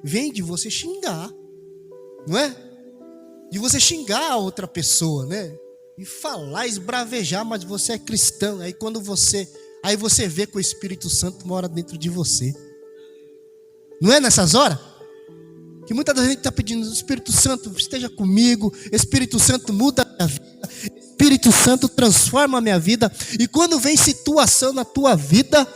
vem de você xingar, não é? De você xingar a outra pessoa, né? E falar, esbravejar, mas você é cristão. Aí você vê que o Espírito Santo mora dentro de você. Não é nessas horas? Que muita gente está pedindo: Espírito Santo, esteja comigo. Espírito Santo, muda a minha vida. Espírito Santo, transforma a minha vida. E quando vem situação na tua vida,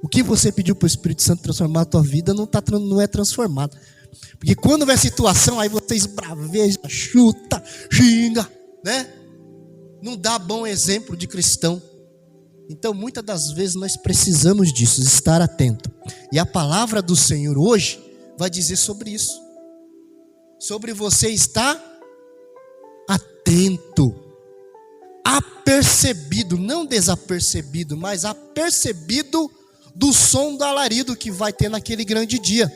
o que você pediu para o Espírito Santo transformar a tua vida não é transformado. Porque quando vem situação, aí você esbraveja, chuta, xinga, né? Não dá bom exemplo de cristão. Então, muitas das vezes nós precisamos disso, estar atento. E a palavra do Senhor hoje vai dizer sobre isso. Sobre você estar atento, apercebido, não desapercebido, mas apercebido do som do alarido que vai ter naquele grande dia.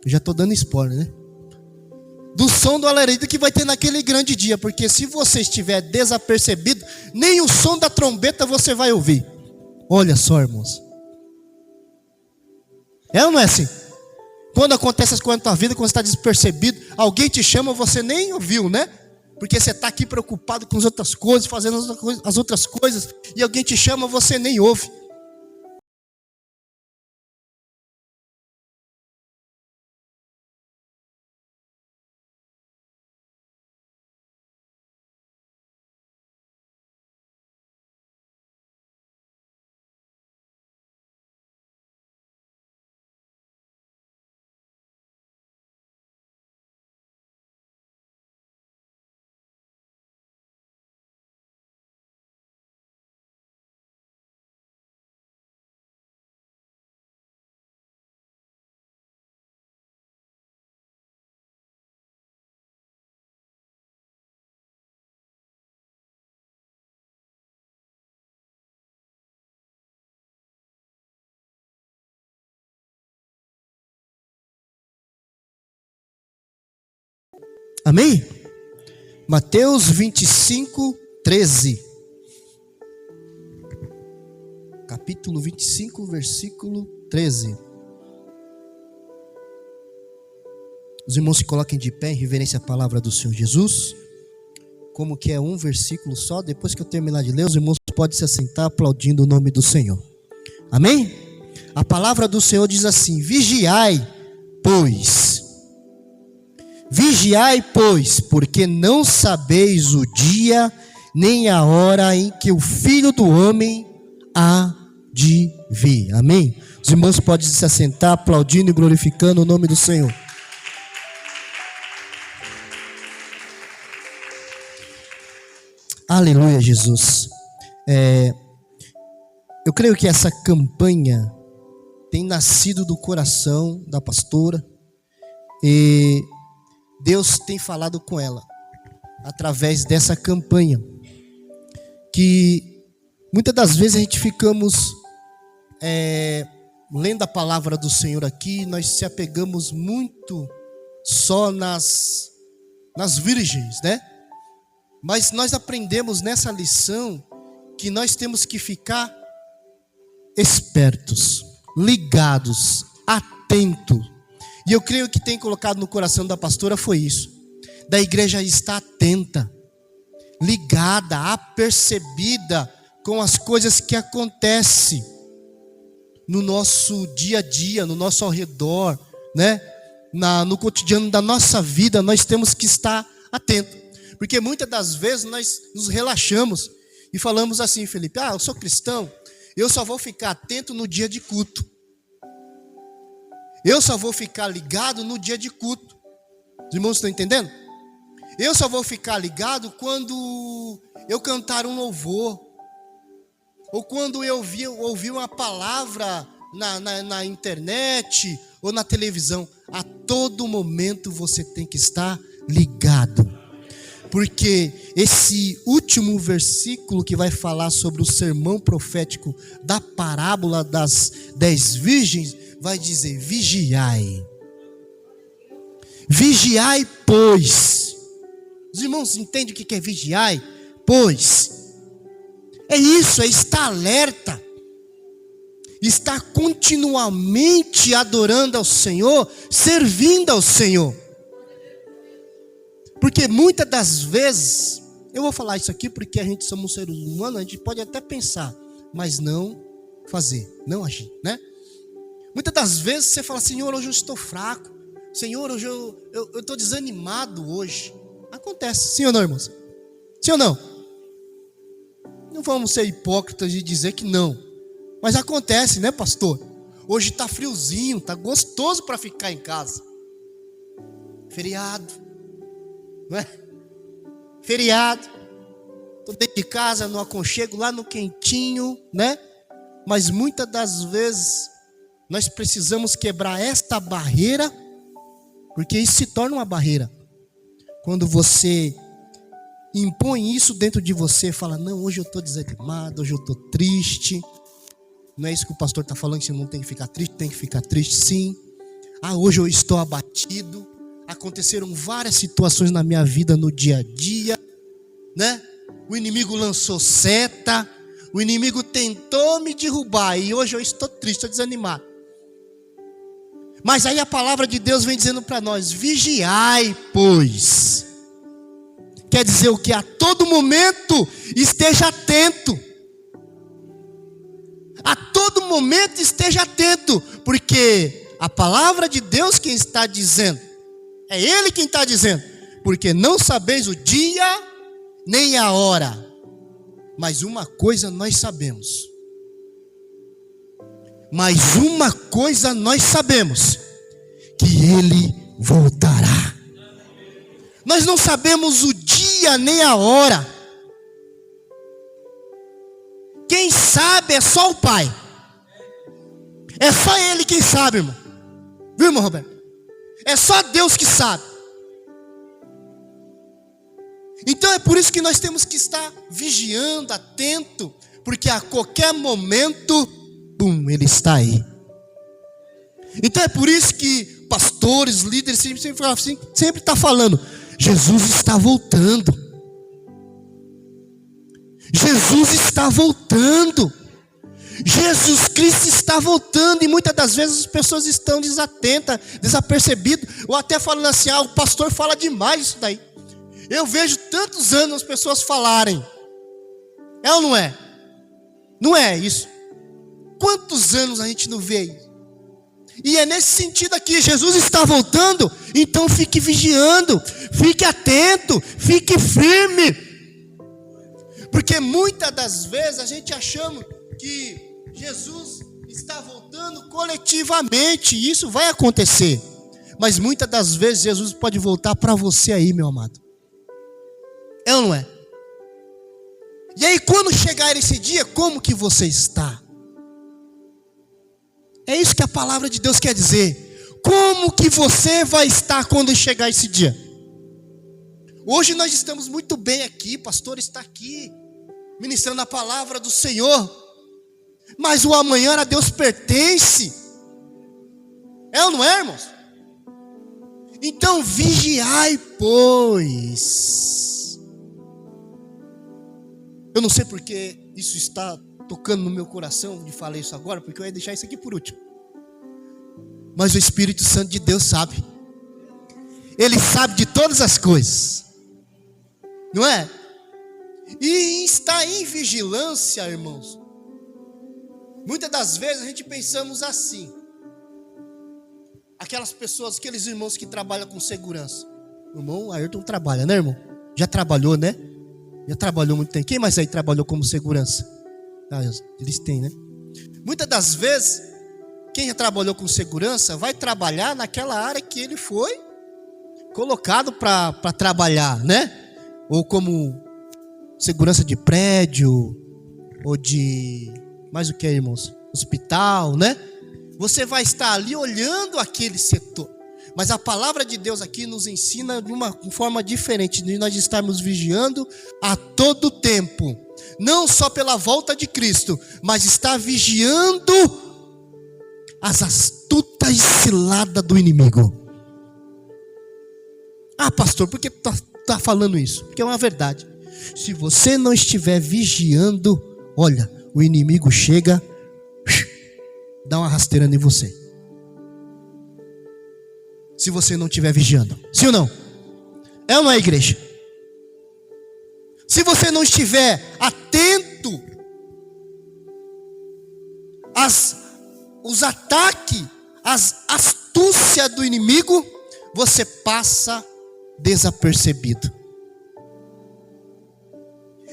Eu já estou dando spoiler, né? Do som do alarido que vai ter naquele grande dia. Porque se você estiver desapercebido, nem o som da trombeta você vai ouvir. Olha só, irmãos. É ou não é assim? Quando acontece as coisas na tua vida, quando você está despercebido, alguém te chama, você nem ouviu, né? Porque você está aqui preocupado com as outras coisas, fazendo as outras coisas, e alguém te chama, você nem ouve. Amém? Mateus 25, 13. Capítulo 25, versículo 13. Os irmãos se coloquem de pé em reverência à palavra do Senhor Jesus. Como que é um versículo só, depois que eu terminar de ler, os irmãos podem se assentar aplaudindo o nome do Senhor. Amém? A palavra do Senhor diz assim: vigiai, pois. Vigiai, pois, porque não sabeis o dia nem a hora em que o Filho do Homem há de vir. Amém? Os irmãos podem se assentar aplaudindo e glorificando o nome do Senhor. Aleluia, Jesus. Eu creio que essa campanha tem nascido do coração da pastora e Deus tem falado com ela através dessa campanha, que muitas das vezes a gente ficamos lendo a palavra do Senhor aqui, nós se apegamos muito só nas virgens, né? Mas nós aprendemos nessa lição que nós temos que ficar espertos, ligados, atentos. E eu creio que tem colocado no coração da pastora foi isso. Da igreja estar atenta, ligada, apercebida com as coisas que acontecem no nosso dia a dia, no nosso ao redor, né? No cotidiano da nossa vida, nós temos que estar atentos. Porque muitas das vezes nós nos relaxamos e falamos assim: Felipe, eu sou cristão, eu só vou ficar atento no dia de culto. Eu só vou ficar ligado no dia de culto. Os irmãos estão entendendo? Eu só vou ficar ligado quando eu cantar um louvor, ou quando eu ouvir uma palavra na internet ou na televisão. A todo momento você tem que estar ligado. Porque esse último versículo que vai falar sobre o sermão profético da parábola das 10 virgens, vai dizer: vigiai. Vigiai, pois. Os irmãos entendem o que é vigiai? Pois. É isso, é estar alerta. estar continuamente adorando ao Senhor, servindo ao Senhor. Porque muitas das vezes, eu vou falar isso aqui porque a gente somos seres humanos, a gente pode até pensar, mas não fazer, não agir, né? Muitas das vezes você fala, Senhor, hoje eu estou fraco. Senhor, hoje eu estou desanimado hoje. Acontece, sim ou não, irmãos? Sim ou não? Não vamos ser hipócritas de dizer que não. Mas acontece, né, pastor? Hoje está friozinho, está gostoso para ficar em casa. Feriado, não é? Feriado. Estou dentro de casa, no aconchego, lá no quentinho, né? Mas muitas das vezes nós precisamos quebrar esta barreira, porque isso se torna uma barreira. Quando você impõe isso dentro de você, fala, não, hoje eu estou desanimado, hoje eu estou triste. Não é isso que o pastor está falando, que você não tem que ficar triste, tem que ficar triste sim. Hoje eu estou abatido. Aconteceram várias situações na minha vida no dia a dia, né? O inimigo lançou seta, o inimigo tentou me derrubar e hoje eu estou triste, estou desanimado. Mas aí a palavra de Deus vem dizendo para nós, vigiai, pois. Quer dizer o que? A todo momento esteja atento. A todo momento esteja atento, porque a palavra de Deus quem está dizendo, é Ele quem está dizendo, porque não sabeis o dia nem a hora, mas uma coisa nós sabemos, que Ele voltará. Nós não sabemos o dia nem a hora. Quem sabe é só o Pai. É só Ele quem sabe, irmão. Viu, irmão Roberto? É só Deus que sabe. Então é por isso que nós temos que estar vigiando, atento, porque a qualquer momento, Ele está aí. Então é por isso que pastores, líderes, sempre estão falando, Jesus está voltando. Jesus está voltando. Jesus Cristo está voltando. E muitas das vezes as pessoas estão desatentas, desapercebidas, ou até falando assim, o pastor fala demais isso daí. Eu vejo tantos anos as pessoas falarem. É ou não é? Não é isso? Quantos anos a gente não vê isso? E é nesse sentido aqui, Jesus está voltando, então fique vigiando, fique atento, fique firme. Porque muitas das vezes a gente achamos que Jesus está voltando coletivamente, e isso vai acontecer. Mas muitas das vezes Jesus pode voltar para você aí, meu amado. É ou não é? E aí quando chegar esse dia, como que você está? É isso que a palavra de Deus quer dizer. Como que você vai estar quando chegar esse dia? Hoje nós estamos muito bem aqui, o pastor está aqui, ministrando a palavra do Senhor. Mas o amanhã a Deus pertence. É ou não é, irmãos? Então vigiai, pois. Eu não sei porque isso está tocando no meu coração de falar isso agora, porque eu ia deixar isso aqui por último. Mas o Espírito Santo de Deus sabe. Ele sabe de todas as coisas. Não é? E está em vigilância, irmãos. Muitas das vezes a gente pensamos assim. Aquelas pessoas, aqueles irmãos que trabalham com segurança. O irmão Ayrton trabalha, né, irmão? Já trabalhou, né? Já trabalhou muito tempo. Quem mais aí trabalhou como segurança? Eles têm, né? Muitas das vezes, quem já trabalhou com segurança vai trabalhar naquela área que ele foi colocado para trabalhar, né? Ou como segurança de prédio, ou de, mais o que, irmãos? Hospital, né? Você vai estar ali olhando aquele setor. Mas a palavra de Deus aqui nos ensina de uma forma diferente, de nós estarmos vigiando a todo tempo. Não só pela volta de Cristo, mas estar vigiando as astutas ciladas do inimigo. Pastor, por que tá falando isso? Porque é uma verdade. Se você não estiver vigiando, olha, o inimigo chega dar uma rasteira em você. Se você não estiver vigiando. Sim ou não? É uma igreja. Se você não estiver atento os ataques, as astúcias do inimigo, você passa desapercebido.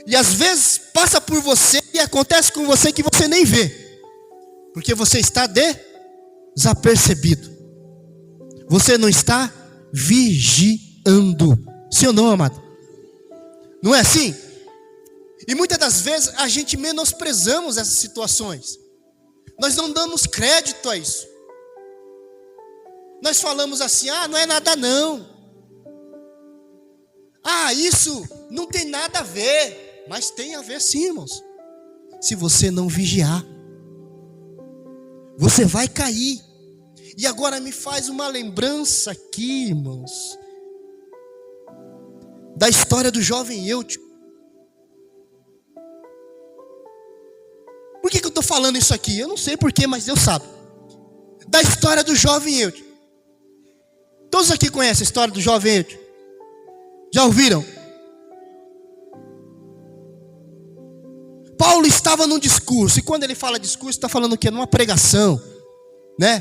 E às vezes passa por você e acontece com você que você nem vê, porque você está desapercebido. Você não está vigiando. Sim ou não, amado? Não é assim? E muitas das vezes a gente menosprezamos essas situações. Nós não damos crédito a isso. Nós falamos assim: não é nada não. Isso não tem nada a ver. Mas tem a ver sim, irmãos. Se você não vigiar, você vai cair. E agora me faz uma lembrança aqui, irmãos, da história do jovem Eutico. Por que eu estou falando isso aqui? Eu não sei porquê, mas Deus sabe. Da história do jovem Eutico. Todos aqui conhecem a história do jovem Eutico? Já ouviram? Paulo estava num discurso, e quando ele fala discurso, está falando o quê? Numa pregação, né?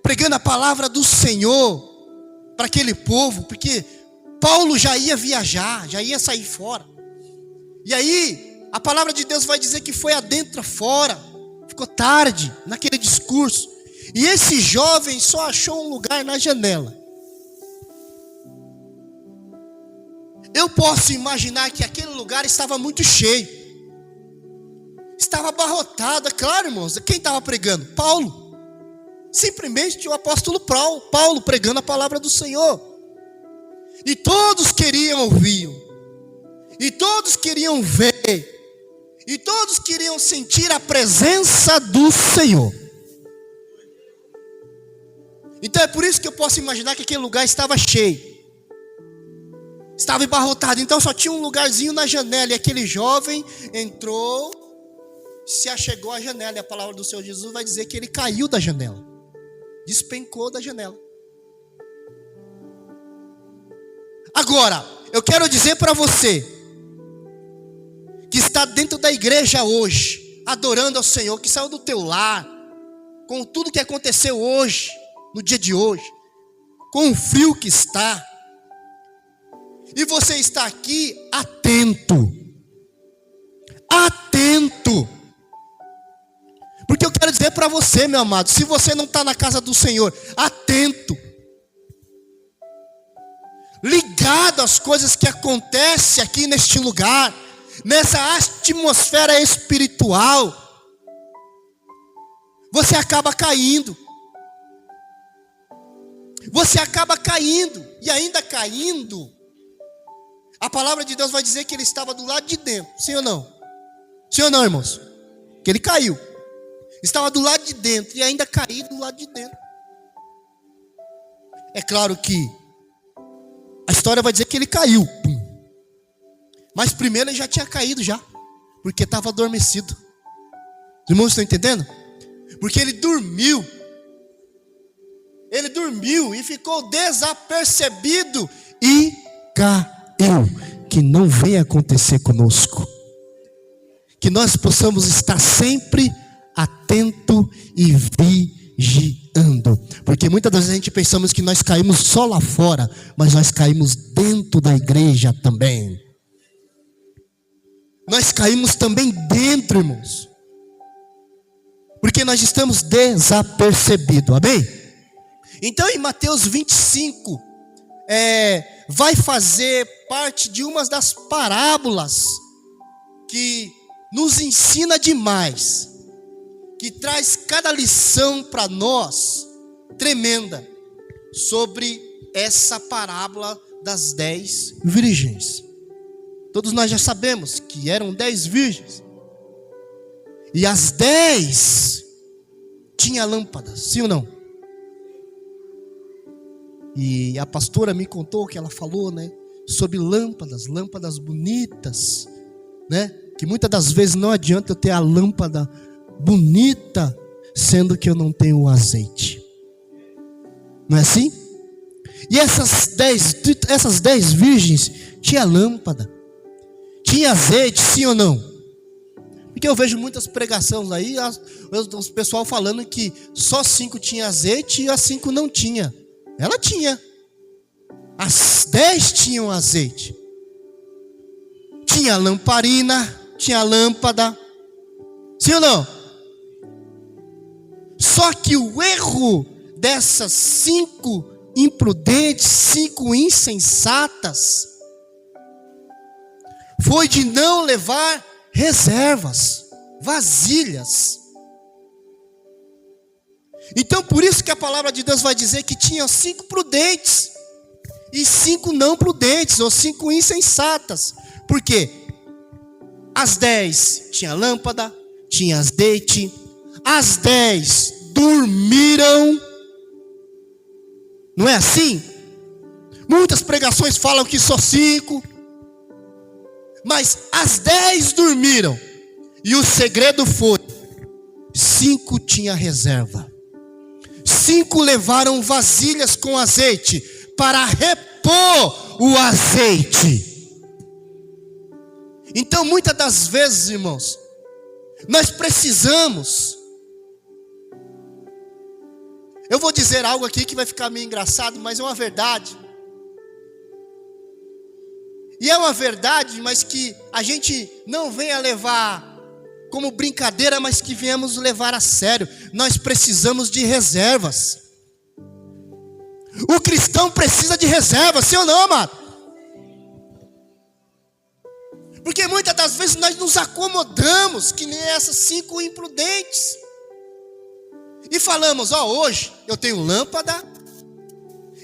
Pregando a palavra do Senhor para aquele povo, porque Paulo já ia viajar, já ia sair fora. E aí, a palavra de Deus vai dizer que foi adentro fora, ficou tarde naquele discurso. E esse jovem só achou um lugar na janela. Eu posso imaginar que aquele lugar estava muito cheio. Estava abarrotado, é claro, irmãos. Quem estava pregando? Paulo. Simplesmente o apóstolo Paulo pregando a palavra do Senhor. E todos queriam ouvir. E todos queriam ver. E todos queriam sentir a presença do Senhor. Então é por isso que eu posso imaginar que aquele lugar estava cheio. Estava embarrotado. Então só tinha um lugarzinho na janela. E aquele jovem entrou, se achegou à janela. E a palavra do Senhor Jesus vai dizer que ele caiu da janela. Despencou da janela. Agora, eu quero dizer para você que está dentro da igreja hoje, adorando ao Senhor, que saiu do teu lar, com tudo que aconteceu hoje, no dia de hoje, com o frio que está, e você está aqui atento. Porque eu quero dizer para você, meu amado, se você não está na casa do Senhor, atento, ligado às coisas que acontecem aqui neste lugar, nessa atmosfera espiritual, você acaba caindo. E ainda caindo, a palavra de Deus vai dizer que ele estava do lado de dentro. Sim ou não? Sim ou não, irmãos? Que ele caiu. Estava do lado de dentro e ainda caiu do lado de dentro. É claro que a história vai dizer que ele caiu. Mas primeiro ele já tinha caído já. Porque estava adormecido. Os irmãos estão entendendo? Porque ele dormiu. Ele dormiu e ficou desapercebido e caiu. Que não venha acontecer conosco. Que nós possamos estar sempre atento e vigiando. Porque muitas das vezes a gente pensamos que nós caímos só lá fora, mas nós caímos dentro da igreja também. Nós caímos também dentro, irmãos. Porque nós estamos desapercebidos, amém? Então em Mateus 25, vai fazer parte de uma das parábolas que nos ensina demais, que traz cada lição para nós, tremenda, sobre essa parábola das 10 virgens. Todos nós já sabemos que eram 10 virgens, e as 10 tinham lâmpadas, sim ou não? E a pastora me contou que ela falou, né, sobre lâmpadas bonitas, né? Que muitas das vezes não adianta eu ter a lâmpada bonita sendo que eu não tenho o azeite. Não é assim? E essas 10 virgens tinha lâmpada, tinha azeite, sim ou não? Porque eu vejo muitas pregações aí, os pessoal falando que só 5 tinha azeite e as 5 não tinha. Ela tinha. As 10 tinham azeite. Tinha lamparina, tinha lâmpada. Sim ou não? Só que o erro dessas 5 imprudentes, 5 insensatas, foi de não levar reservas, vasilhas. Então por isso que a palavra de Deus vai dizer que tinha 5 prudentes e 5 não prudentes, ou 5 insensatas. Por quê? As 10 tinha lâmpada, tinha azeite. As 10 dormiram. Não é assim? Muitas pregações falam que só 5. Mas as 10 dormiram. E o segredo foi: 5 tinha reserva. 5 levaram vasilhas com azeite para repor o azeite. Então muitas das vezes, irmãos, nós precisamos. Eu vou dizer algo aqui que vai ficar meio engraçado, mas é uma verdade. E é uma verdade, mas que a gente não venha levar como brincadeira, mas que venhamos levar a sério. Nós precisamos de reservas. O cristão precisa de reservas, sim ou não, amado? Porque muitas das vezes nós nos acomodamos, que nem essas 5 imprudentes. E falamos, hoje eu tenho lâmpada,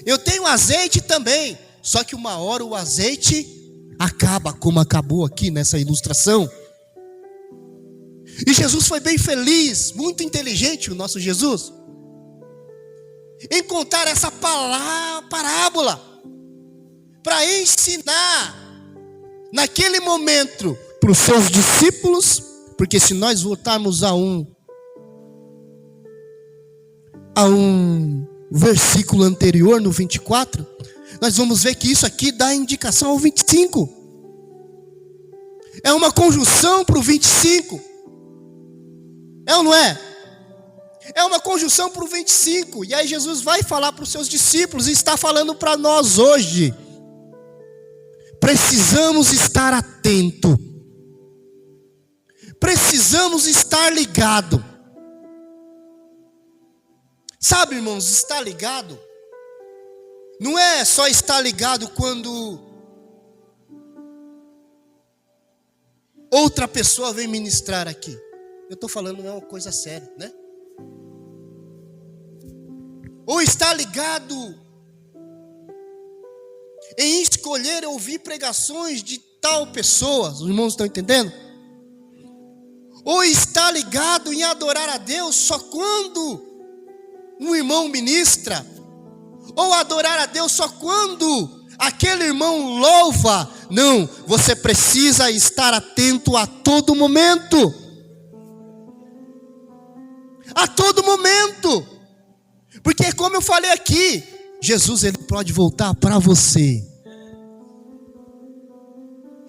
eu tenho azeite também. Só que uma hora o azeite acaba, como acabou aqui nessa ilustração. E Jesus foi bem feliz, muito inteligente o nosso Jesus, em contar essa parábola, para ensinar, naquele momento, para os seus discípulos. Porque se nós voltarmos a um versículo anterior, no 24, nós vamos ver que isso aqui dá indicação ao 25. É uma conjunção para o 25. É ou não é? É uma conjunção para o 25. E aí Jesus vai falar para os seus discípulos e está falando para nós hoje. Precisamos estar atento. Precisamos estar ligado. Sabe, irmãos, estar ligado não é só estar ligado quando outra pessoa vem ministrar aqui. Eu estou falando, não é uma coisa séria, né? Ou estar ligado em escolher ouvir pregações de tal pessoa. Os irmãos estão entendendo? Ou estar ligado em adorar a Deus só quando um irmão ministra, ou adorar a Deus só quando aquele irmão louva. Não, você precisa estar atento a todo momento. A todo momento. Porque como eu falei aqui, Jesus ele pode voltar para você.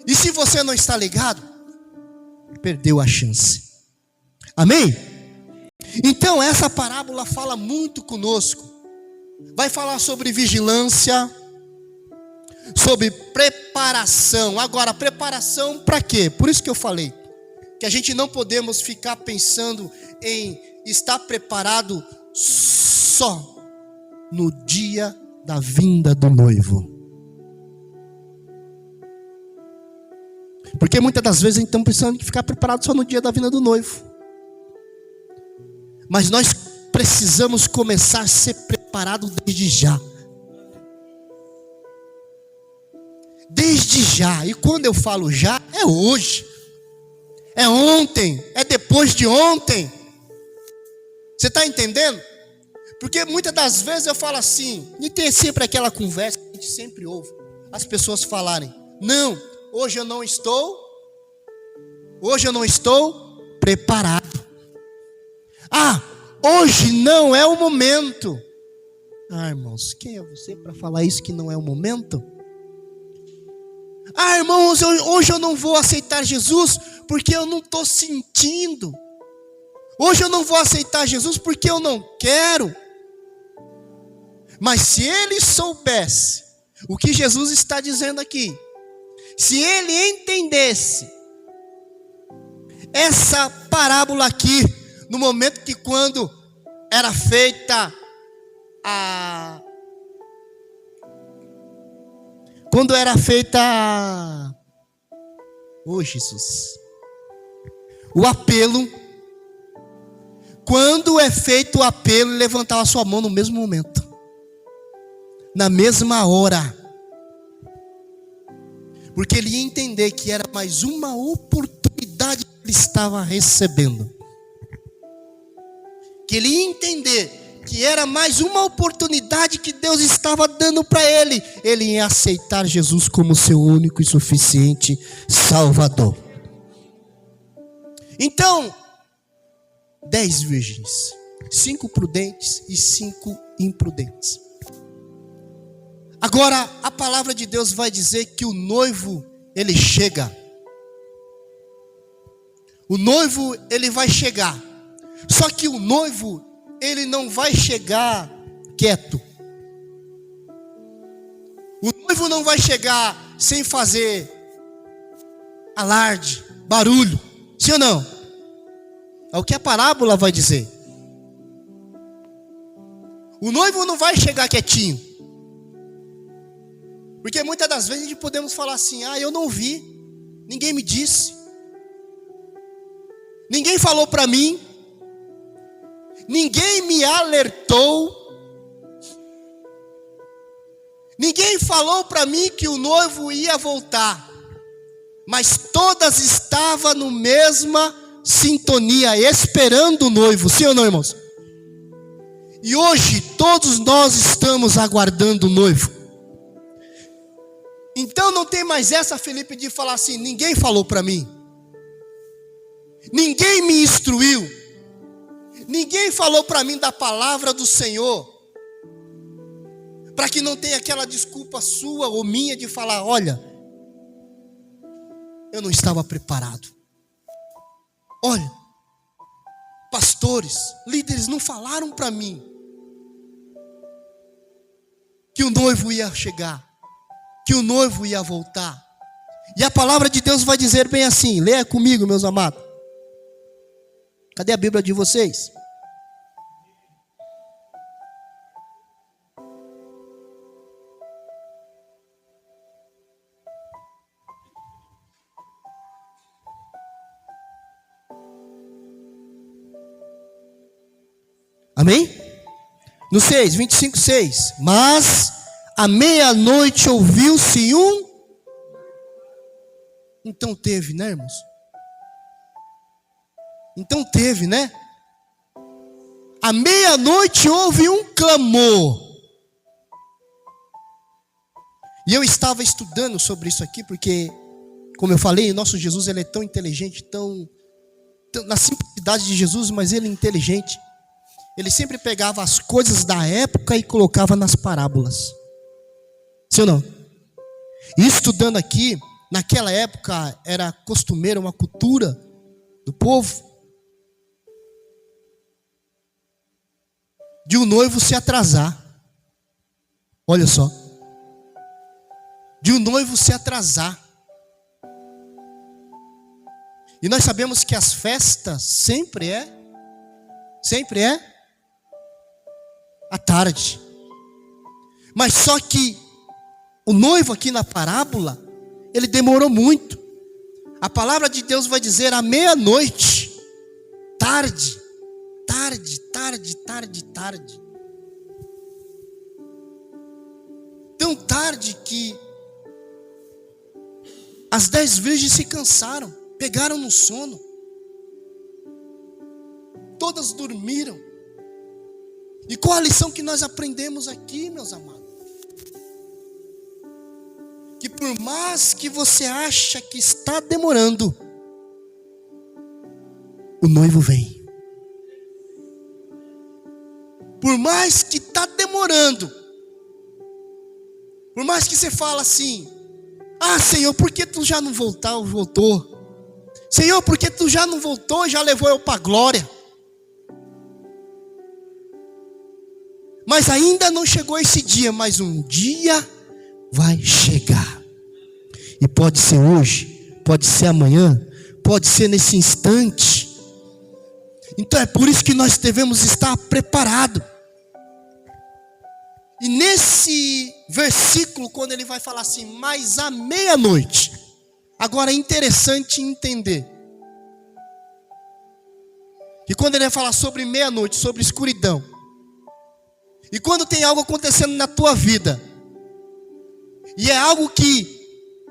E se você não está ligado, perdeu a chance. Amém? Então essa parábola fala muito conosco. Vai falar sobre vigilância, sobre preparação. Agora, preparação para quê? Por isso que eu falei que a gente não podemos ficar pensando em estar preparado só no dia da vinda do noivo. Porque muitas das vezes a gente está pensando em ficar preparado só no dia da vinda do noivo. Mas nós precisamos começar a ser preparado desde já. Desde já. E quando eu falo já, é hoje. É ontem. É depois de ontem. Você está entendendo? Porque muitas das vezes eu falo assim, e tem sempre aquela conversa que a gente sempre ouve, as pessoas falarem, não, hoje eu não estou preparado. Hoje não é o momento. Ah, irmãos, quem é você para falar isso que não é o momento? Ah, irmãos, hoje eu não vou aceitar Jesus porque eu não estou sentindo. Hoje eu não vou aceitar Jesus porque eu não quero. Mas se ele soubesse o que Jesus está dizendo aqui, se ele entendesse essa parábola aqui, no momento que quando era feita Jesus, o apelo, quando é feito o apelo, ele levantava a sua mão no mesmo momento, na mesma hora, porque ele ia entender que era mais uma oportunidade que ele estava recebendo, que ele ia entender que era mais uma oportunidade que Deus estava dando para ele. Ele ia aceitar Jesus como seu único e suficiente Salvador. Então, 10 virgens, 5 prudentes e 5 imprudentes. Agora, a palavra de Deus vai dizer que o noivo, ele chega. O noivo, ele vai chegar. Só que o noivo, ele não vai chegar quieto. O noivo não vai chegar sem fazer alarde, barulho. Sim ou não? É o que a parábola vai dizer. O noivo não vai chegar quietinho. Porque muitas das vezes a gente podemos falar assim: ah, eu não vi, ninguém me disse, ninguém falou para mim, ninguém me alertou, ninguém falou para mim que o noivo ia voltar, mas todas estavam na mesma sintonia, esperando o noivo, sim ou não, irmãos? E hoje todos nós estamos aguardando o noivo. Então não tem mais essa, Felipe, de falar assim: ninguém falou para mim, ninguém me instruiu, ninguém falou para mim da palavra do Senhor, para que não tenha aquela desculpa sua ou minha de falar: olha, eu não estava preparado. Olha, pastores, líderes não falaram para mim que o noivo ia chegar, que o noivo ia voltar. E a palavra de Deus vai dizer bem assim, leia comigo, meus amados. Cadê a Bíblia de vocês? Amém? No 6, 25, 6. Mas à meia-noite ouviu-se um. Então teve, né, irmãos? Então teve, né? À meia-noite houve um clamor. E eu estava estudando sobre isso aqui, porque, como eu falei, nosso Jesus, ele é tão inteligente, tão na simplicidade de Jesus, mas ele é inteligente. Ele sempre pegava as coisas da época e colocava nas parábolas. Sim ou não? E estudando aqui, naquela época era costumeira, uma cultura do povo, de um noivo se atrasar. Olha só. De um noivo se atrasar. E nós sabemos que as festas sempre é à tarde. Mas só que o noivo aqui na parábola, ele demorou muito. A palavra de Deus vai dizer à meia-noite, tarde. Tão tarde que as 10 virgens se cansaram, pegaram no sono. Todas dormiram. E qual a lição que nós aprendemos aqui, meus amados? Que por mais que você acha que está demorando, o noivo vem. Por mais que está demorando, por mais que você fala assim: ah, Senhor, por que tu já não voltou? Senhor, por que tu já não voltou e já levou eu para a glória? Mas ainda não chegou esse dia, mas um dia vai chegar. E pode ser hoje, pode ser amanhã, pode ser nesse instante. Então é por isso que nós devemos estar preparados. E nesse versículo, quando ele vai falar assim, mas à meia-noite. Agora é interessante entender que quando ele vai falar sobre meia-noite, sobre escuridão, e quando tem algo acontecendo na tua vida, e é algo que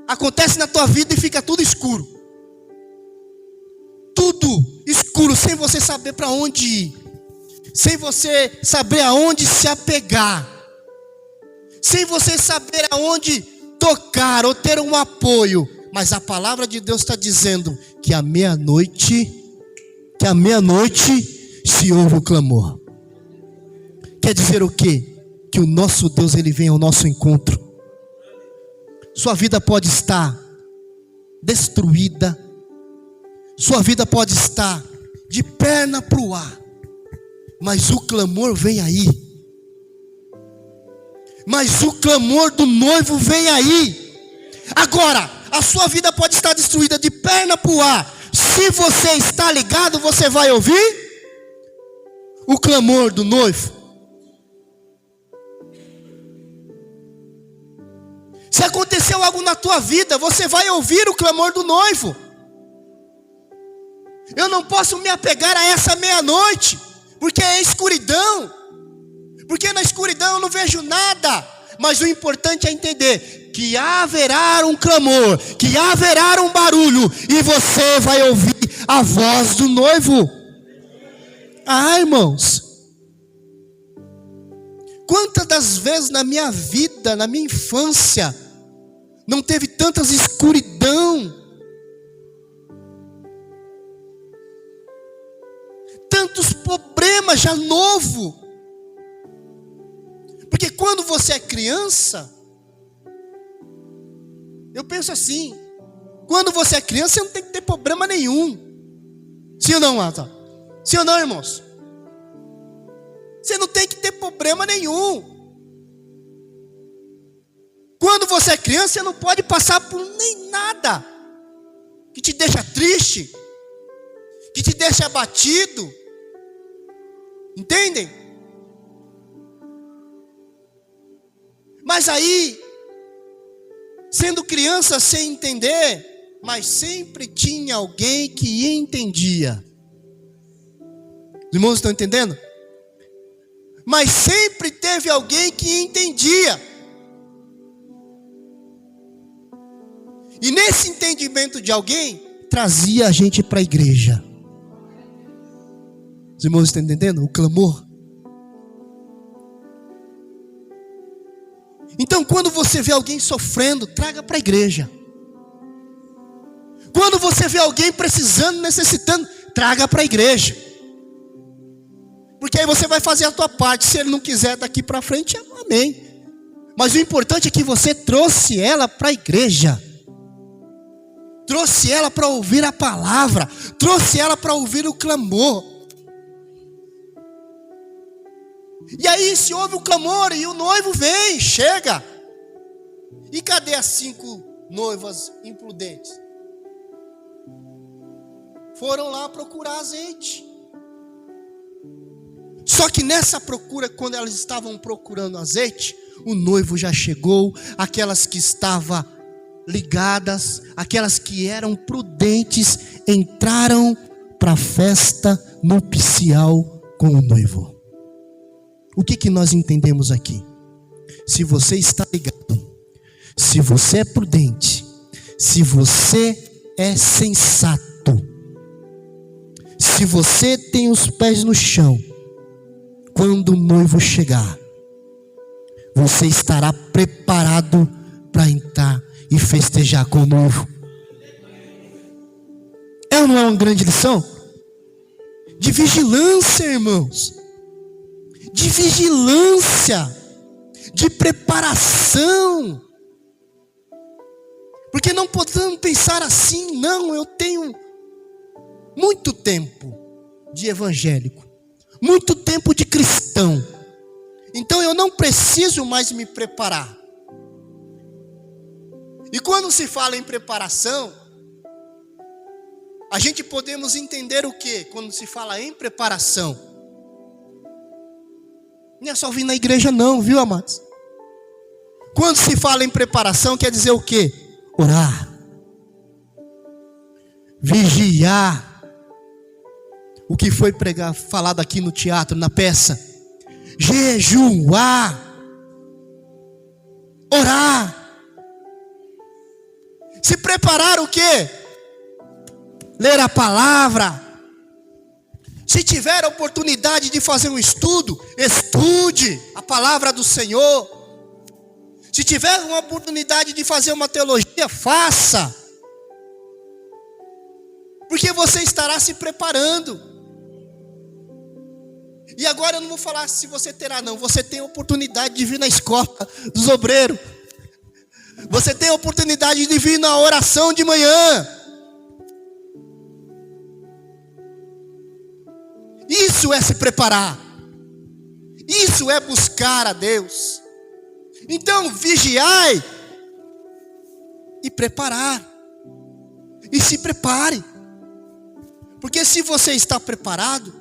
acontece na tua vida e fica tudo escuro, sem você saber para onde ir, sem você saber aonde se apegar, sem você saber aonde tocar ou ter um apoio. Mas a palavra de Deus está dizendo que à meia-noite se ouve o clamor. Quer dizer o quê? Que o nosso Deus, ele vem ao nosso encontro. Sua vida pode estar destruída, sua vida pode estar de perna para o ar, mas o clamor vem aí. Mas o clamor do noivo vem aí. Agora, a sua vida pode estar destruída de perna para o ar. Se você está ligado, você vai ouvir o clamor do noivo. Se aconteceu algo na tua vida, você vai ouvir o clamor do noivo. Eu não posso me apegar a essa meia-noite, porque é escuridão. Porque na escuridão eu não vejo nada. Mas o importante é entender que haverá um clamor, que haverá um barulho, e você vai ouvir a voz do noivo. Ah, irmãos, quantas das vezes na minha vida, na minha infância, não teve tantas escuridão, tantos problemas já novo. Porque quando você é criança, eu penso assim, quando você é criança, você não tem que ter problema nenhum. Sim ou não, Ata? Sim ou não, irmãos? Você não tem que ter problema nenhum. Quando você é criança, você não pode passar por nem nada que te deixa triste, que te deixa abatido. Entendem? Mas aí, sendo criança sem entender, mas sempre tinha alguém que entendia. Os irmãos estão entendendo? Mas sempre teve alguém que entendia. E nesse entendimento de alguém, trazia a gente para a igreja. Os irmãos estão entendendo? O clamor. Então, quando você vê alguém sofrendo, traga para a igreja. Quando você vê alguém precisando, necessitando, traga para a igreja. Porque aí você vai fazer a tua parte. Se ele não quiser daqui para frente, amém. Mas o importante é que você trouxe ela para a igreja. Trouxe ela para ouvir a palavra. Trouxe ela para ouvir o clamor. E aí se ouve o clamor e o noivo vem, chega. E cadê as 5 noivas imprudentes? Foram lá procurar azeite. Só que nessa procura, quando elas estavam procurando azeite, o noivo já chegou. Aquelas que estavam ligadas, aquelas que eram prudentes, entraram para a festa nupcial com o noivo. O que nós entendemos aqui? Se você está ligado, se você é prudente, se você é sensato, se você tem os pés no chão, quando o noivo chegar, você estará preparado para entrar e festejar com o noivo. É ou não é uma grande lição? De vigilância, irmãos. de vigilância, de preparação. Porque não podemos pensar assim, não, eu tenho muito tempo de evangélico, muito tempo de cristão, então eu não preciso mais me preparar. E quando se fala em preparação, a gente podemos entender o que? Quando se fala em preparação, não é só vir na igreja não, viu, amados? Quando se fala em preparação, quer dizer o que? Orar, vigiar, o que foi falado aqui no teatro, na peça, jejuar, orar, se preparar o quê? Ler a palavra. Se tiver a oportunidade de fazer um estudo, estude a palavra do Senhor. Se tiver uma oportunidade de fazer uma teologia, faça. Porque você estará se preparando. E agora eu não vou falar se você terá não. Você tem a oportunidade de vir na escola dos obreiros. Você tem a oportunidade de vir na oração de manhã. Isso é se preparar. Isso é buscar a Deus. Então vigiai e preparar. E se prepare. Porque se você está preparado,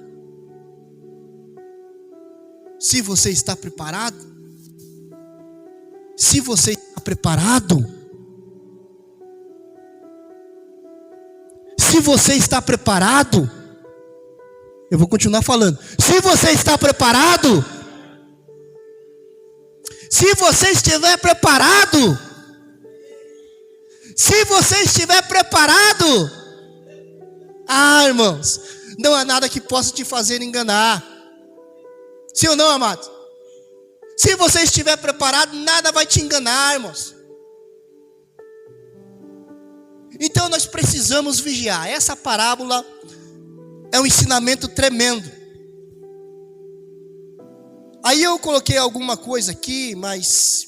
se você está preparado, se você está preparado, se você está preparado, eu vou continuar falando. Se você está preparado, se você estiver preparado, se você estiver preparado, irmãos, não há nada que possa te fazer enganar. Sim ou não, amado? Se você estiver preparado, nada vai te enganar, irmãos. Então nós precisamos vigiar. Essa parábola é um ensinamento tremendo. Aí eu coloquei alguma coisa aqui, mas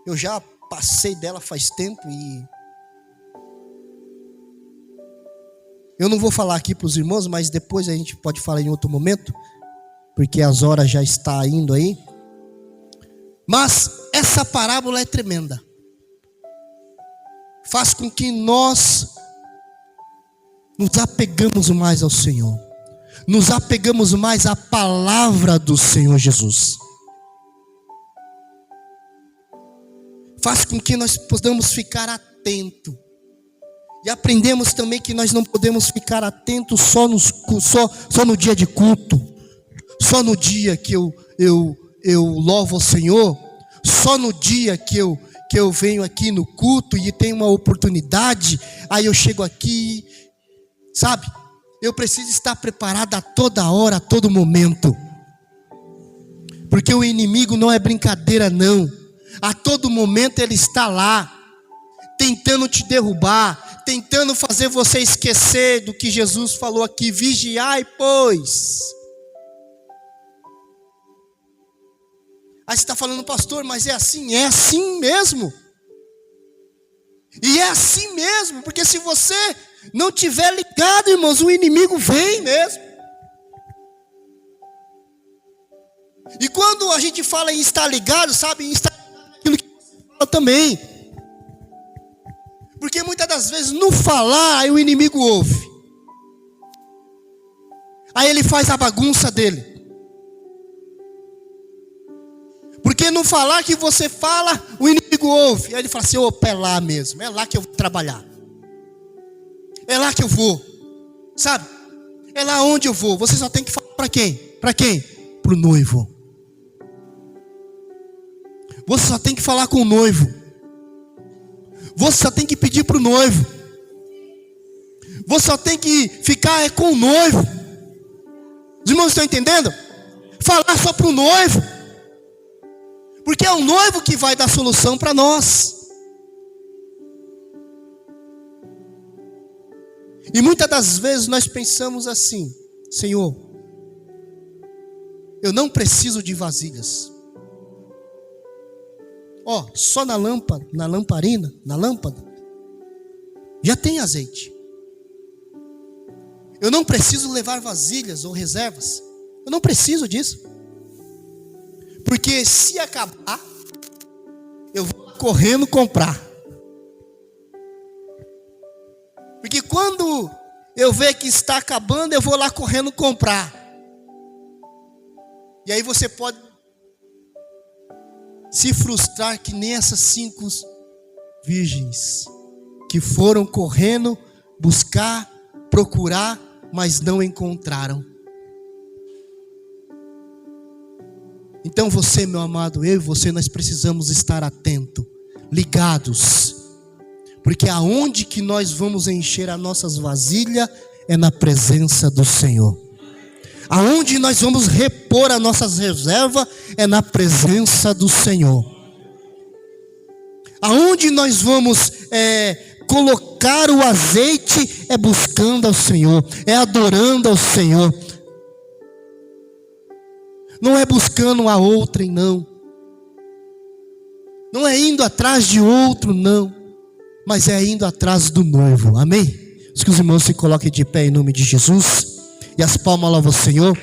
eu já passei dela faz tempo e eu não vou falar aqui para os irmãos, mas depois a gente pode falar em outro momento, porque as horas já estão indo aí. Mas essa parábola é tremenda. Faz com que nós nos apegamos mais ao Senhor. Nos apegamos mais à palavra do Senhor Jesus. Faz com que nós possamos ficar atentos. E aprendemos também que nós não podemos ficar atentos só no dia de culto. Só no dia que eu louvo ao Senhor. Só no dia que eu venho aqui no culto e tenho uma oportunidade. Aí eu chego aqui, sabe? Eu preciso estar preparado a toda hora, a todo momento. Porque o inimigo não é brincadeira não. A todo momento ele está lá, tentando te derrubar, tentando fazer você esquecer do que Jesus falou aqui. Vigiai, pois. Aí você está falando, pastor, mas é assim mesmo. E é assim mesmo, porque se você não tiver ligado, irmãos, o inimigo vem mesmo. E quando a gente fala em estar ligado, sabe, em estar ligado naquilo que você fala também. Porque muitas das vezes no falar, aí o inimigo ouve. Aí ele faz a bagunça dele. Porque no falar que você fala, o inimigo ouve. Aí ele fala assim, opa, é lá mesmo, é lá que eu vou trabalhar. É lá que eu vou, sabe? É lá onde eu vou. Você só tem que falar para quem? Para quem? Para o noivo. Você só tem que falar com o noivo. Você só tem que pedir para o noivo. Você só tem que ficar com o noivo. Os irmãos estão entendendo? Falar só para o noivo. Porque é o noivo que vai dar solução para nós. E muitas das vezes nós pensamos assim, Senhor, Eu não preciso de vasilhas. Só na lâmpada, na lâmpada, já tem azeite. Eu não preciso levar vasilhas ou reservas. Eu não preciso disso. Porque se acabar, eu vou correndo comprar. Porque quando eu ver que está acabando, eu vou lá correndo comprar. E aí você pode se frustrar que nem essas 5 virgens que foram correndo buscar, procurar, mas não encontraram. Então você, meu amado, eu e você, nós precisamos estar atentos, ligados. Porque aonde que nós vamos encher as nossas vasilhas é na presença do Senhor. Aonde nós vamos repor as nossas reservas é na presença do Senhor. Aonde nós vamos colocar o azeite é buscando ao Senhor, é adorando ao Senhor. Não é buscando a outrem, não. Não é indo atrás de outro, não. Mas é indo atrás do noivo, amém? Que os irmãos se coloquem de pé em nome de Jesus. E as palmas louvam ao Senhor.